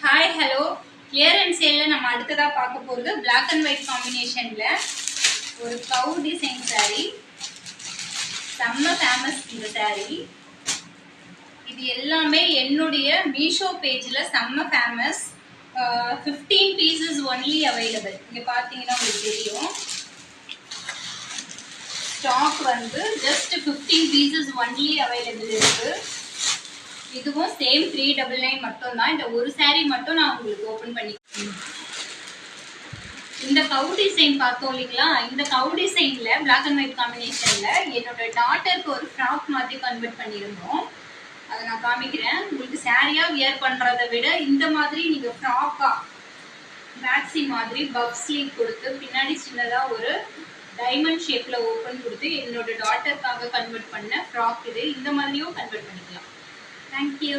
Hi hello clearance சேல்ல நம்ம அடுத்ததா பார்க்க போறது Black and white காம்பினேஷன்ல ஒரு கவு டிசைன் saree. செம்ம ஃபேமஸ் இந்த saree. இது எல்லாமே என்னுடைய மீஷோ பேஜ்ல செம்ம ஃபேமஸ். 15 pieces only available. இங்க பாத்தீங்கன்னா உங்களுக்கு தெரியும். ஸ்டாக் வந்து just 15 pieces only available இருக்கு. இதுவும் சேம் 399 மட்டும் தான். இந்த ஒரு saree மட்டும் நான் உங்களுக்கு ஓபன் பண்ணி இந்த கவு டிசைன் பார்த்தோம் இல்லீங்களா, இந்த கவு டிசைன்ல Black and white காம்பினேஷன்ல என்னோட டாட்டருக்கு ஒரு ஃப்ராக் மாதிரி கன்வெர்ட் பண்ணியிருந்தோம். அதை நான் காமிக்கிறேன். உங்களுக்கு சாரியா வியர் பண்றதை விட இந்த மாதிரி நீங்க ஃப்ராக்கா மேக்ஸி மாதிரி பஃப் ஸ்லீவ் கொடுத்து பின்னாடி சின்னதா ஒரு டைமண்ட் ஷேப்ல ஓபன் கொடுத்து என்னோட டாட்டருக்காக கன்வெர்ட் பண்ண ஃப்ராக் இது. இந்த மாதிரியும் கன்வெர்ட் பண்ணிக்கலாம். Thank you.